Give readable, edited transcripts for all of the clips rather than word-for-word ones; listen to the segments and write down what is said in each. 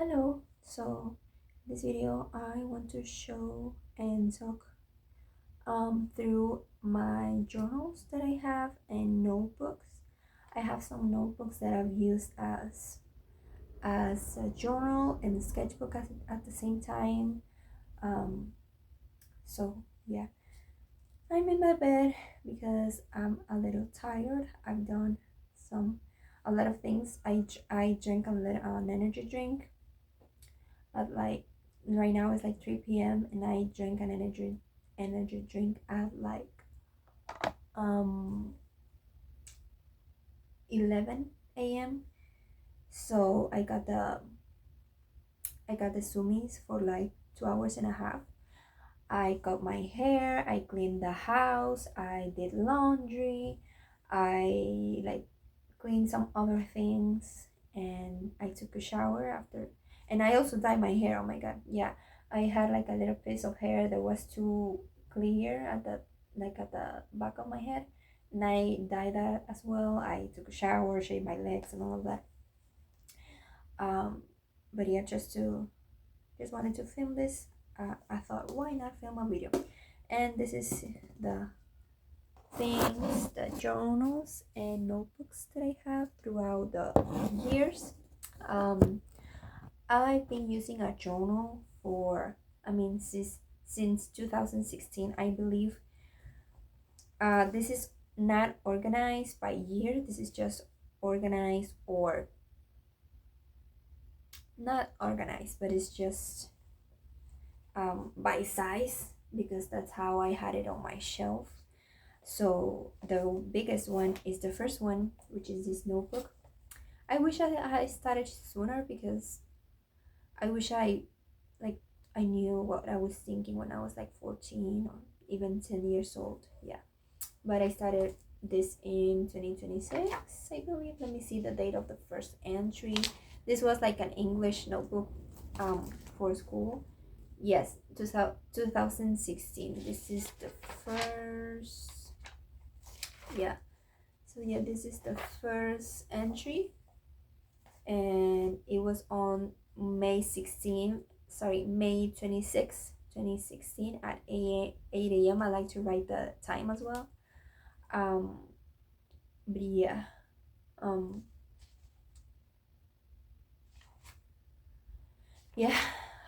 Hello, so this video I want to show and talk through my journals that I have and notebooks. I have some notebooks that I've used as a journal and a sketchbook at the same time. Um, so yeah, I'm in my bed because I'm a little tired. I've done a lot of things. I drank an energy drink at like right now it's like 3 p.m. and I drank an energy drink at like um 11 a.m. So I got the sumis for like 2 hours and a half. I cut my hair, I cleaned the house, I did laundry, I like cleaned some other things, and I took a shower after. And I also dyed my hair. Oh my god, yeah. I had like a little piece of hair that was too clear at the back of my head, and I dyed that as well. I took a shower, shaved my legs, and all of that. Um, but yeah, just wanted to film this. I thought, why not film a video? And this is the things, the journals and notebooks that I have throughout the years. Um, I've been using a journal for, since 2016, I believe. This is not organized by year. This is just organized or not organized, but it's just by size because that's how I had it on my shelf. So the biggest one is the first one, which is this notebook. I wish I started sooner because I wish like I knew what I was thinking when I was like 14 or even 10 years old. Yeah. But I started this in 2026, I believe. Let me see the date of the first entry. This was like an English notebook for school. Yes, 2016. This is the first. Yeah. So yeah, this is the first entry, and it was on May 26, 2016 at 8 a.m. I like to write the time as well. Um, but yeah, um, yeah,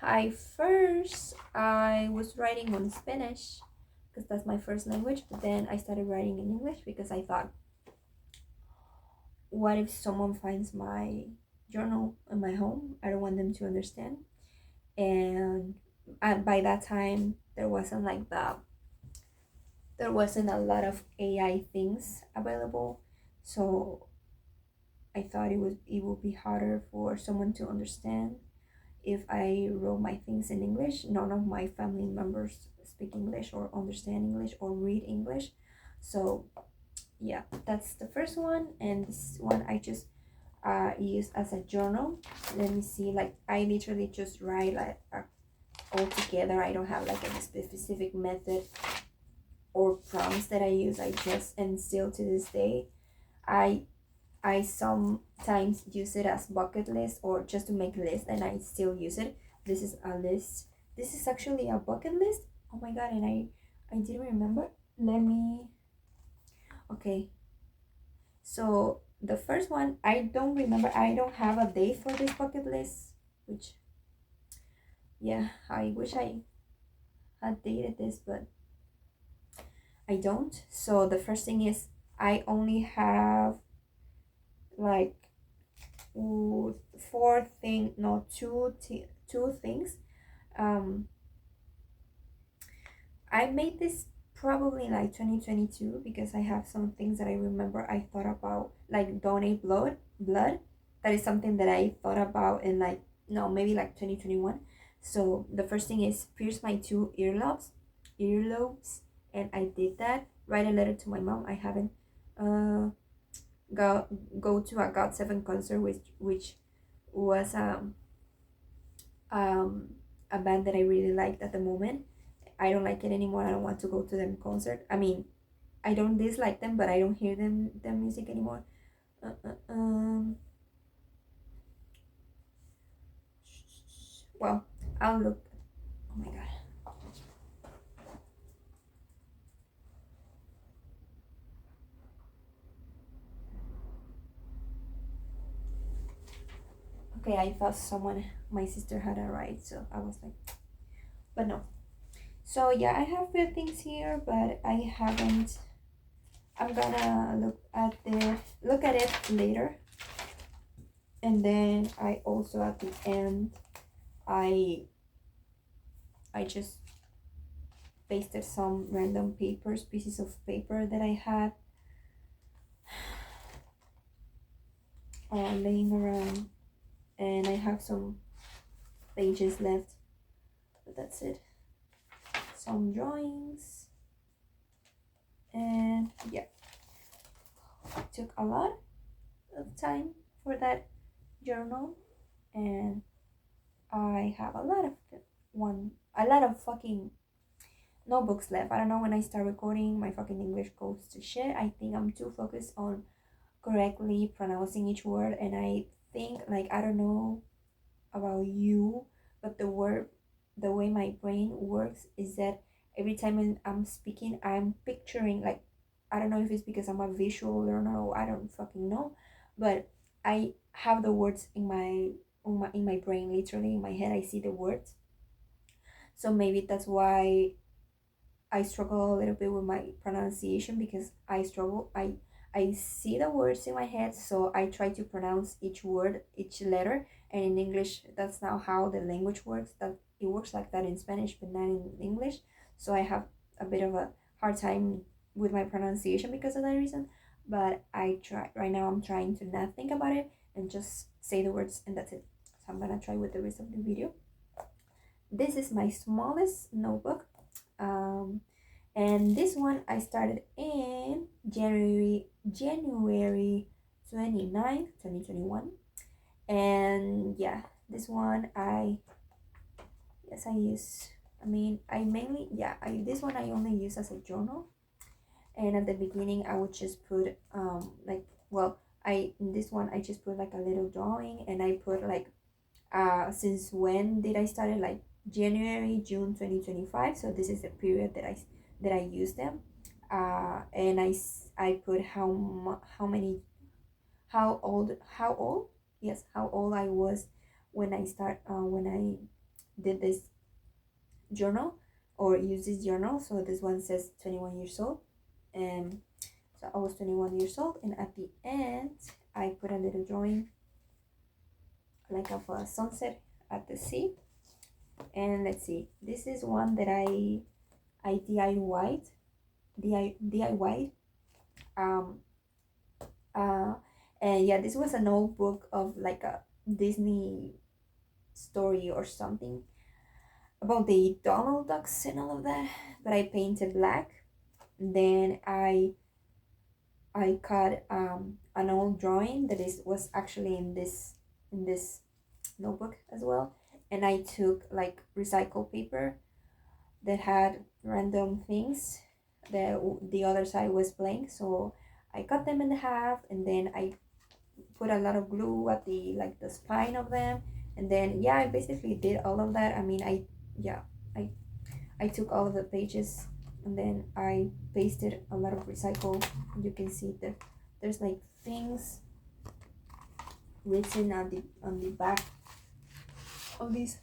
I was writing on Spanish because that's my first language, but then I started writing in English because I thought, what if someone finds my journal in my home? I don't want them to understand. And by that time there wasn't a lot of AI things available, so I thought it would be harder for someone to understand if I wrote my things in English. None of my family members speak English or understand English or read English, so yeah, that's the first one. And this one I just use as a journal. Let me see, like I literally just write like all together. I don't have like a specific method or prompts that I use. I just, and still to this day, I I sometimes use it as bucket list or just to make list, and I still use it. This is a list. This is actually a bucket list. Oh my god, and I didn't remember. Let me. Okay, so the first one I don't remember. I don't have a date for this bucket list, which yeah, I wish I had dated this, but I don't. So the first thing is I only have like four thing no two things. um I made this probably like 2022 because I have some things that I remember I thought about, like donate blood. That is something that I thought about in like, no, maybe like 2021. So the first thing is pierce my two earlobes, and I did that. Write a letter to my mom. I haven't uh go go to a GOT7 concert, which was um a band that I really liked at the moment. I don't like it anymore. I don't want to go to them concert. I mean, I don't dislike them, but I don't hear their music anymore. Uh, uh, um, Well, I'll look. Oh my god. Okay, I thought someone, my sister had arrived, so I was like, but no. So yeah, I have few things here, but I haven't. I'm gonna look at it later, and then I also at the end, I I just pasted some random pieces of paper that I had laying around, and I have some pages left, but that's it. Some drawings, and yeah, it took a lot of time for that journal, and I have a lot of fucking notebooks left. I don't know, when I start recording, my fucking English goes to shit. I think I'm too focused on correctly pronouncing each word, and I think, like, I don't know about you, but the way my brain works is that every time when I'm speaking, I'm picturing, like, I don't know if it's because I'm a visual learner or I don't fucking know, but I have the words in my brain, literally in my head. I see the words, so maybe that's why I struggle a little bit with my pronunciation, because I see the words in my head, so I try to pronounce each word, each letter, and in English that's not how the language works. That it works like that in Spanish, but not in English. So I have a bit of a hard time with my pronunciation because of that reason. But I try right now. I'm trying to not think about it and just say the words, and that's it. So I'm gonna try with the rest of the video. This is my smallest notebook, um, and this one I started in January 29th, 2021. And yeah, this one I use, I mean, I mainly, yeah, this one I only use as a journal. And at the beginning I would just put like, well, I in this one I just put like a little drawing, and I put like since when did I started, like January, June 2025. So this is the period that I use them. And I put how many, how old, yes, how old I was when I did this journal or use this journal. So this one says 21 years old, and so I was 21 years old, and at the end I put a little drawing like of a sunset at the sea. And let's see, this is one that I DIY'd. Um, uh, and yeah, this was an old book of like a Disney story or something about the Donald Ducks and all of that. But I painted black. Then I cut an old drawing that is was actually in this notebook as well, and I took like recycled paper that had random things. The other side was blank, so I cut them in half, and then I put a lot of glue at the like the spine of them, and then yeah, I basically did all of that. I mean, yeah, I I took all of the pages, and then I pasted a lot of recycle. You can see that there's like things written on the back of these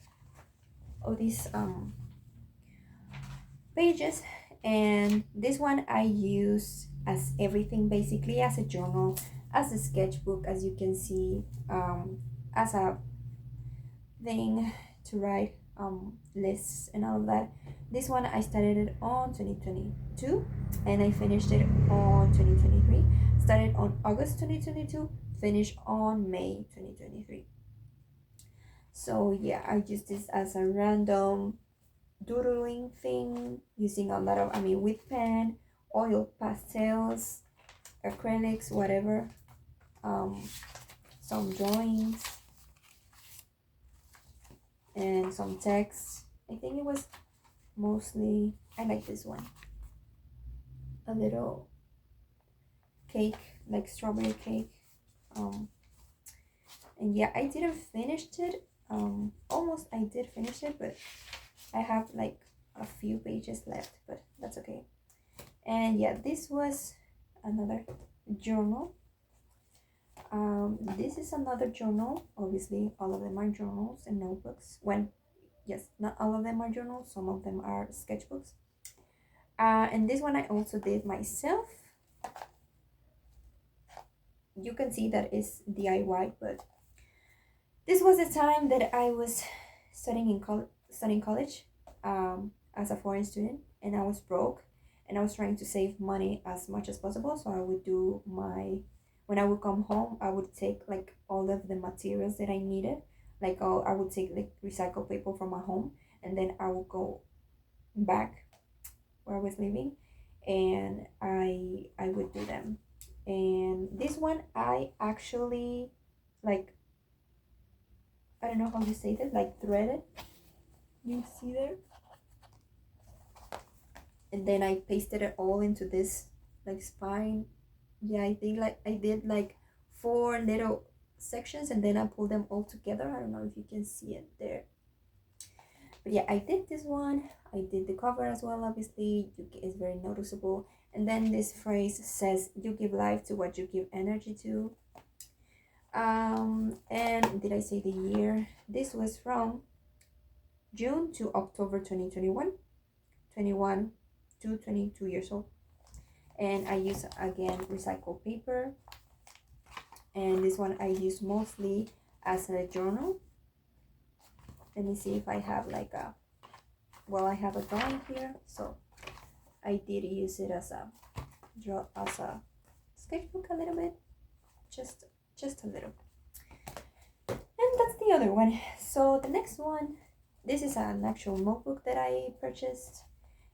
pages. And this one I use as everything, basically as a journal, as a sketchbook, as you can see, as a thing to write lists and all of that. This one I started it on 2022, and I finished it on 2023. Started on August 2022, finished on May 2023. So yeah, I use this as a random doodling thing, using a lot of, I mean, with pen, oil pastels, acrylics, whatever, um, some drawings, and some text. I think it was mostly, I like this one, a little cake, like strawberry cake. um and yeah, I didn't finish it Almost I did finish it, but I have like a few pages left, but that's okay. And yeah, this was another journal. This is another journal. Obviously, all of them are journals and notebooks. When, yes, not all of them are journals, some of them are sketchbooks. And this one I also did myself. You can see that it's DIY, but this was the time that I was studying college as a foreign student, and I was broke, and I was trying to save money as much as possible. So I would do my when I would come home, I would take like all of the materials that I needed. Like I would take like recycled paper from my home, and then I would go back where I was living, and I would do them. And this one I actually like, I don't know how you say that, like threaded. You see there? And then I pasted it all into this like spine. Yeah, I did like four little sections, and then I pulled them all together. I don't know if you can see it there. But yeah, I did this one. I did the cover as well, obviously. It's very noticeable. And then this phrase says, "You give life to what you give energy to." And did I say the year? This was from June to October 2021, 21 to 22 years old. And I use again recycled paper. And this one I use mostly as a journal. Let me see if I have like a, well, I have a drawing here, so I did use it as a sketchbook a little bit, just a little. And that's the other one. So the next one, this is an actual notebook that I purchased,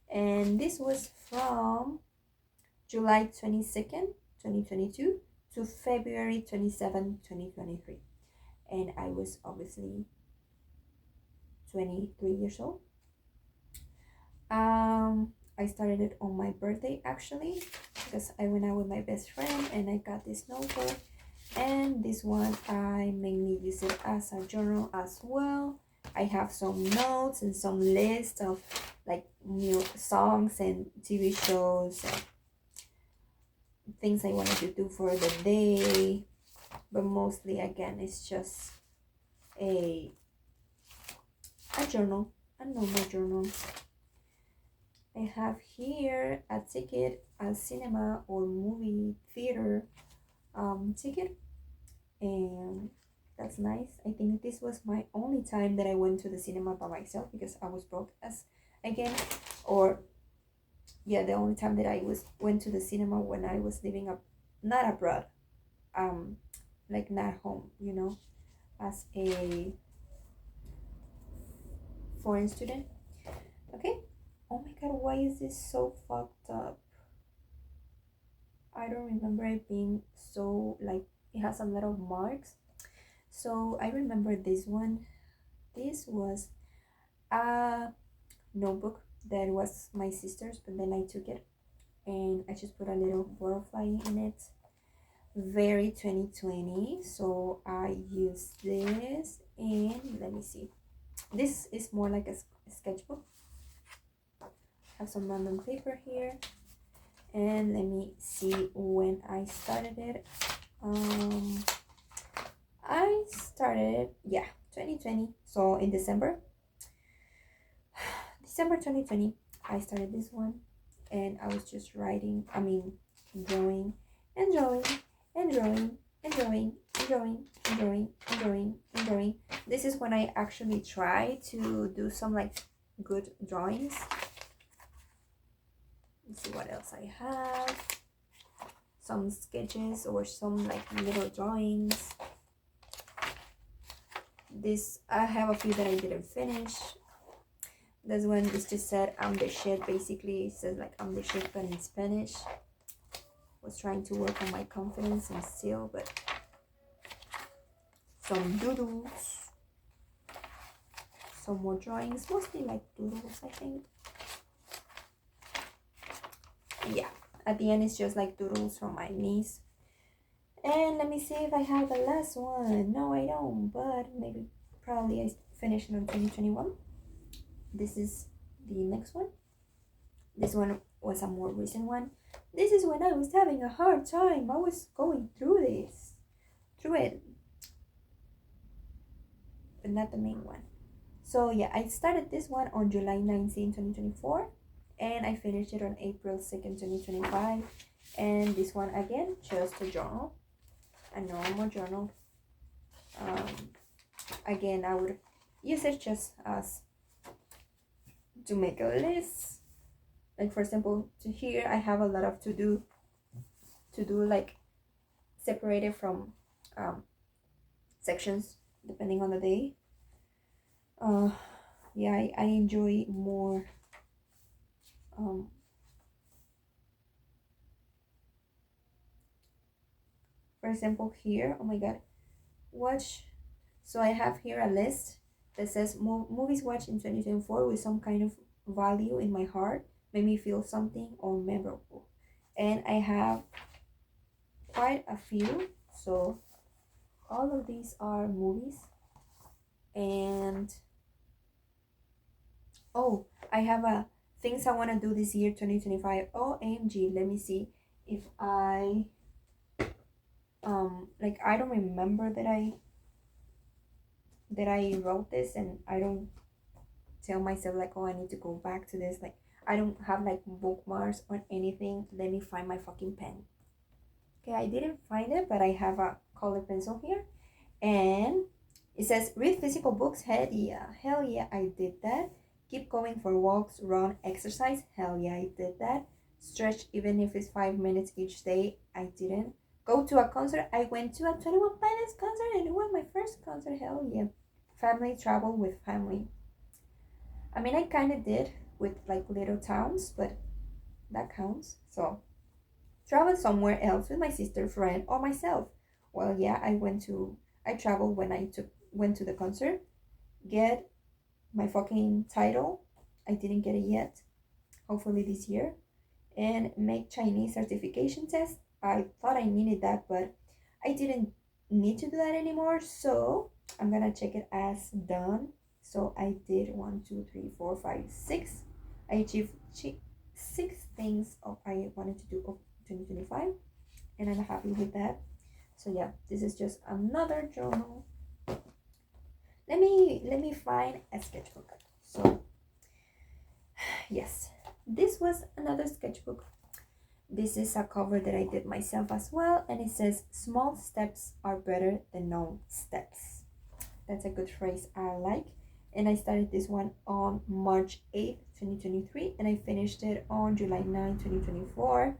and this was from July 22nd, 2022 to February 27th, 2023. And I was obviously 23 years old. I started it on my birthday actually, because I went out with my best friend and I got this notebook. And this one I mainly use it as a journal as well. I have some notes and some lists of like new songs and TV shows and things I wanted to do for the day. But mostly again it's just a journal, a normal journal. I have here a ticket, a cinema or movie theater ticket, and that's nice. I think this was my only time that I went to the cinema by myself because I was broke as again, or yeah, the only time that I went to the cinema when I was living up, not abroad, um, like not home, as a foreign student. Okay. Oh my god, why is this so fucked up? I don't remember it being so like it has a lot of marks. So I remember this one. This was a notebook that was my sister's, but then I took it and I just put a little butterfly in it. Very 2020. So I use this, and let me see. This is more like a sketchbook. Have some random paper here, and let me see when I started it. I started, yeah, 2020. So in December 2020, I started this one, and I was just writing, drawing and drawing and drawing and drawing and drawing and drawing and drawing and drawing. This is when I actually try to do some like good drawings. Let's see what else I have. Some sketches or some like little drawings. This, I have a few that I didn't finish. This one is just said I'm the shit. Basically it says like I'm the shit but in Spanish. Was trying to work on my confidence and still, but some doodles. Some more drawings, mostly like doodles I think. Yeah, at the end it's just like doodles from my niece. And let me see if I have the last one. No, I don't, but maybe probably I finished in 2021. This is the next one. This one was a more recent one. This is when I was having a hard time. I was going through it, but not the main one. So yeah, I started this one on July 19, 2024, and I finished it on April 2nd, 2025. And this one again, just a journal, a normal journal. Um, Again, I would use it just as to make a list. Like for example, to here I have a lot of to do like separated from um, sections depending on the day. Uh, yeah, I enjoy more. Um, for example, here, oh my god, watch. So I have here a list that says movies watched in 2024 with some kind of value in my heart, made me feel something or memorable. And I have quite a few. So all of these are movies. And oh, I have a things I want to do this year 2025. OMG, let me see if I like I don't remember that I wrote this, and I don't tell myself like, oh, I need to go back to this. Like I don't have like bookmarks or anything. Let me find my fucking pen. Okay, I didn't find it, but I have a color pencil here, and it says read physical books. Hell yeah, I did that. Keep going for walks, run, exercise. Hell yeah, I did that. Stretch even if it's 5 minutes each day. I didn't. Go to a concert. I went to a 21 Pilots concert, and it was my first concert. Hell yeah. Family travel with family. I mean, I kind of did with like little towns, but that counts. So travel somewhere else with my sister, friend, or myself. Well, yeah, I traveled when went to the concert. Get my fucking title. I didn't get it yet. Hopefully this year. And make Chinese certification test. I thought I needed that, but I didn't need to do that anymore. So I'm gonna check it as done. So I did 1, 2, 3, 4, 5, 6. I achieved 6 things of I wanted to do of 2025, and I'm happy with that. So yeah, this is just another journal. Let me find a sketchbook. So yes, this was another sketchbook. This is a cover that I did myself as well, and it says small steps are better than no steps. That's a good phrase I like. And I started this one on March 8th, 2023, and I finished it on July 9th, 2024.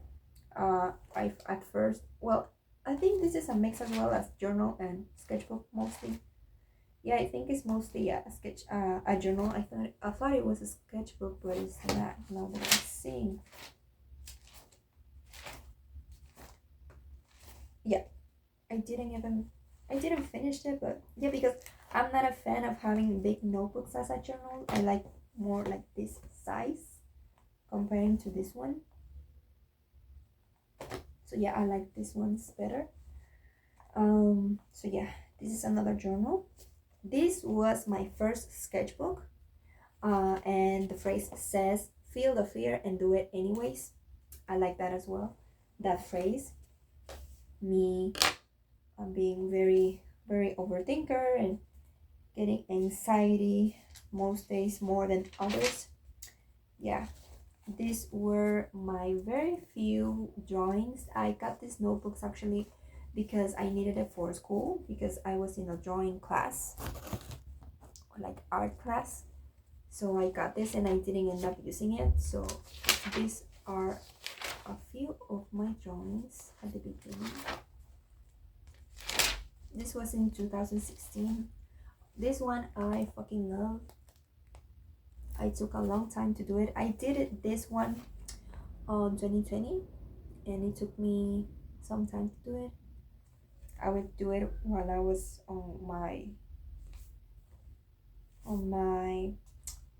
I at first, well, I think this is a mix as well as journal and sketchbook mostly. Yeah, I think it's mostly a journal. I thought it was a sketchbook, but it's not. Now that I'm seeing, yeah, I didn't finish it, but yeah, because I'm not a fan of having big notebooks as a journal. I like more like this size comparing to this one. So yeah, I like this one's better. So yeah, this is another journal. This was my first sketchbook. And the phrase says, "Feel the fear and do it anyways." I like that as well. That phrase, me being very, very overthinker and getting anxiety most days more than others. Yeah, these were my very few drawings. I got these notebooks actually because I needed it for school because I was in a drawing class, or like art class. So I got this and I didn't end up using it. So these are a few of my drawings at the beginning. This was in 2016. This one I fucking love. I took a long time to do it. I did it this one on 2020, and it took me some time to do it. I would do it while I was on my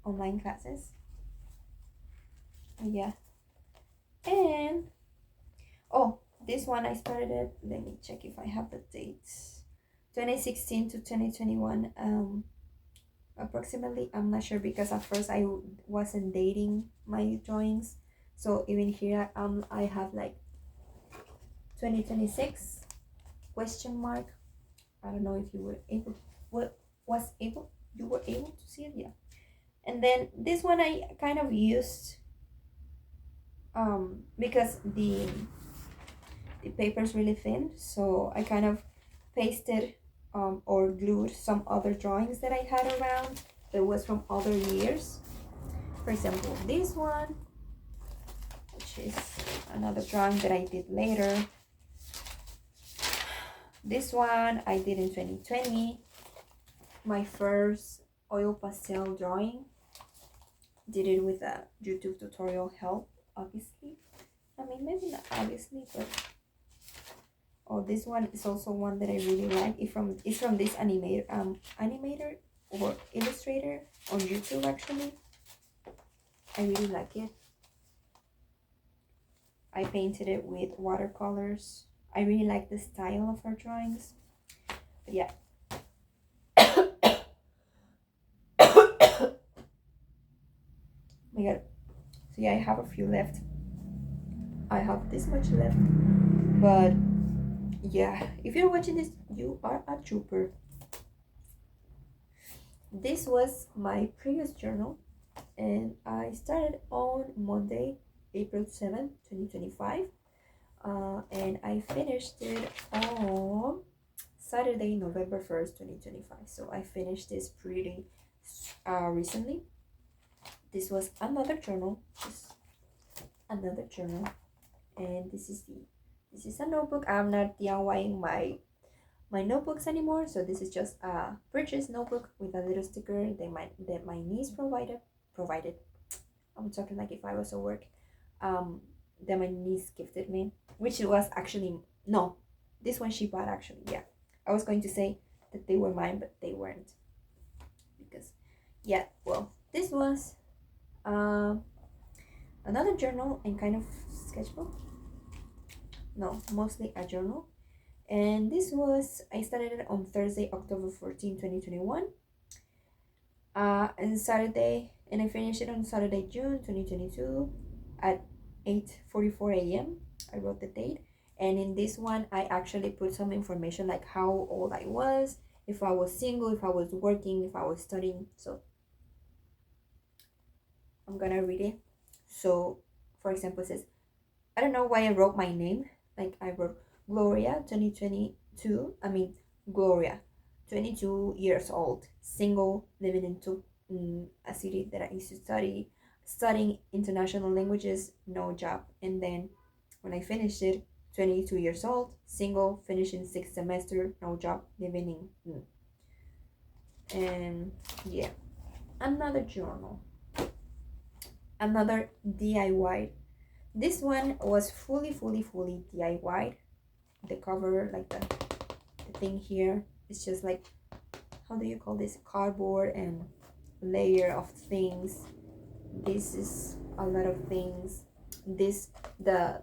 online classes. Yeah. And oh, this one I started it. Let me check if I have the dates. 2016 to 2021. approximately. I'm not sure because at first wasn't dating my drawings. So even here I have like 2026 question mark. I don't know if you were able, what was able, you were able to see it, yeah. And then this one I kind of used because the paper is really thin, so I kind of pasted or glued some other drawings that I had around that was from other years. For example, this one, which is another drawing that I did later. This one I did in 2020, my first oil pastel drawing. Did it with a YouTube tutorial help, obviously. I mean, maybe not obviously, but oh, this one is also one that I really like. It's from this animator or illustrator on YouTube actually. I really like it. I painted it with watercolors. I really like the style of her drawings. But yeah. My god. So yeah, I have a few left. I have this much left. But yeah, if you're watching this, you are a trooper. This was my previous journal, and I started on Monday, April 7th, 2025. And I finished it on Saturday, November 1st, 2025. So I finished this pretty recently. This was another journal, just another journal, and this is a notebook. I'm not DIYing my notebooks anymore, so this is just a purchase notebook with a little sticker that my niece provided. I'm talking like if I was at work. That my niece gifted me, which was actually no, this one she bought actually. Yeah, I was going to say that they were mine, but they weren't because yeah. Well, this was another journal and kind of sketchbook. No, mostly a journal. And this was, I started it on Thursday, October 14, 2021. And Saturday, and I finished it on Saturday, June 2022 at 8:44 a.m. I wrote the date. And in this one, I actually put some information like how old I was, if I was single, if I was working, if I was studying. So I'm gonna read it. So, for example, it says, I don't know why I wrote my name. Like I wrote Gloria, 2022. I mean, Gloria, 22 years old, single, living in a city that I used to studying international languages, no job. And then when I finished it, 22 years old, single, finishing sixth semester, no job, living in. And yeah, another journal, another DIY. This one was fully DIY. The cover, like the thing here, it's just like, how do you call this? Cardboard and layer of things. This is a lot of things. This the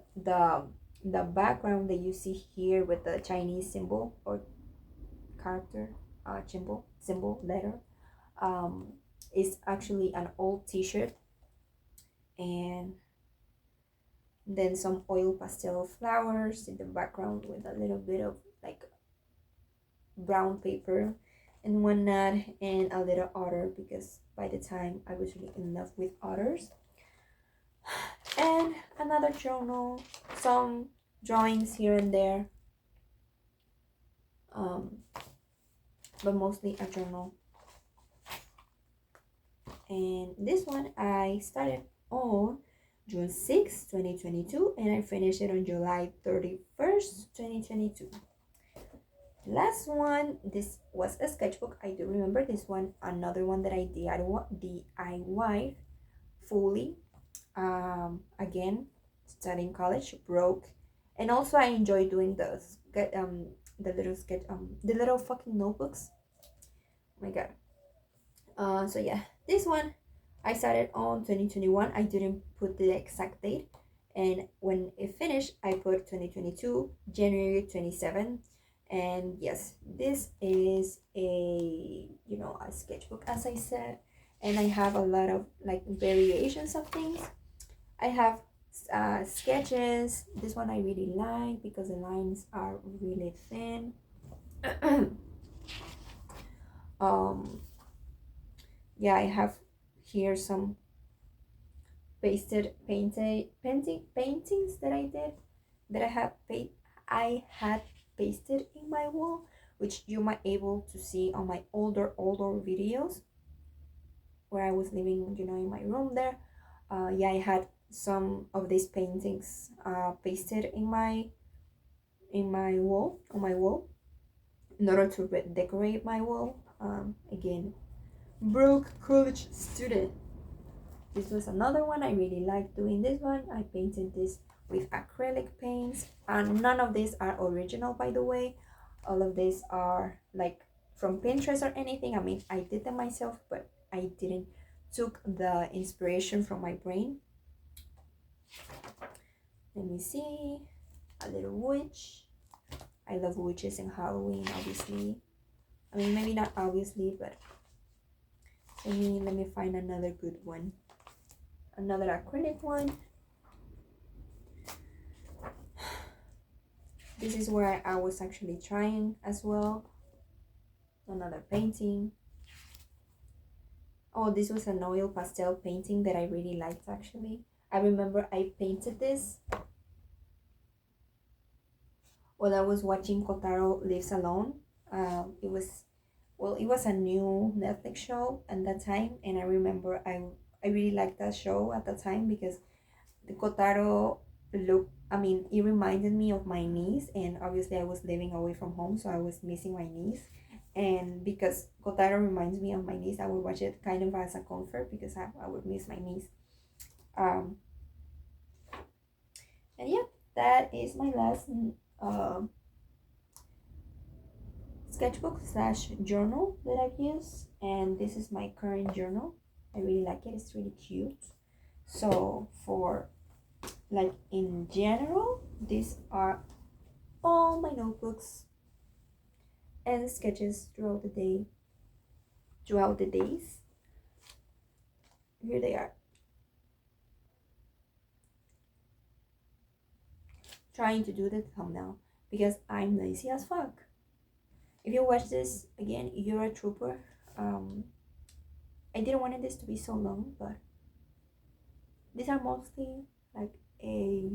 background that you see here with the Chinese symbol or character, symbol letter, um, is actually an old T-shirt, and then some oil pastel flowers in the background with a little bit of like brown paper and whatnot, and a little otter because by the time I was really in love with otters. And another journal, some drawings here and there, um, but mostly a journal. And this one I started on June 6, 2022, and I finished it on July 31st, 2022. Last one, this was a sketchbook. I do remember this one. Another one that I DIY fully. Again, studying college, broke, and also I enjoy doing the little fucking notebooks. Oh my god. So yeah, this one I started on 2021. I didn't put the exact date, and when it finished, I put 2022 January 27th. And yes, this is a, a sketchbook, as I said, and I have a lot of like variations of things. I have sketches. This one I really like because the lines are really thin. um yeah, I have here some pasted paintings that I did, that I had pasted in my wall, which you might able to see on my older videos where I was living, in my room there. Yeah, I had some of these paintings pasted in my wall, on my wall, in order to decorate my wall. Again, broke college student. This was another one. I really like doing this one. I painted this with acrylic paints, and none of these are original, by the way. All of these are like from Pinterest or anything. I mean, I did them myself, but I didn't took the inspiration from my brain. Let me see. A little witch. I love witches in Halloween, obviously. I mean, maybe not obviously, but let me find another good one. Another acrylic one. This is where I was actually trying as well. Another painting. Oh, this was an oil pastel painting that I really liked actually. I remember I painted this while I was watching Kotaro Lives Alone. It was, well, it was a new Netflix show at that time, and I remember I really liked that show at the time because the Kotaro look, I mean, it reminded me of my niece, and obviously I was living away from home, so I was missing my niece. And because Kotaro reminds me of my niece, I would watch it kind of as a comfort because I would miss my niece. Um, and yeah, that is my last uh, sketchbook slash journal that I've used, and this is my current journal. I really like it, it's really cute. So, for like in general, these are all my notebooks and sketches throughout the days. Here they are. Trying to do the thumbnail because I'm lazy as fuck. If you watch this again, you're a trooper. I didn't want this to be so long, but these are mostly like a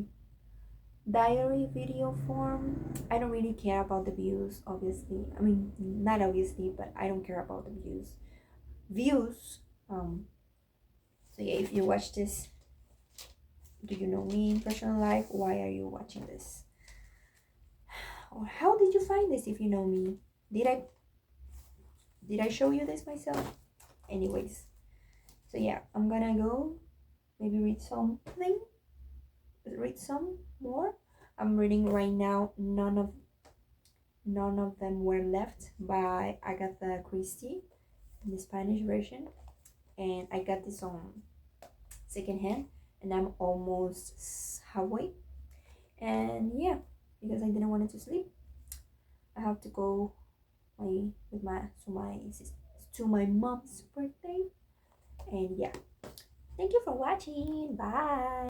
diary video form. I don't really care about the views, obviously. I mean, not obviously, but I don't care about the views. Um, so yeah, if you watch this, do you know me in personal life? Why are you watching this? Or how did you find this if you know me? Did I did I show you this myself? Anyways, so yeah, I'm gonna go maybe read some more. I'm reading right now. None of them were left by Agatha Christie, the Spanish version, and I got this on secondhand, and I'm almost halfway. And yeah, because I didn't want it to sleep, I have to go with my to my mom's birthday. And yeah, thank you for watching. Bye.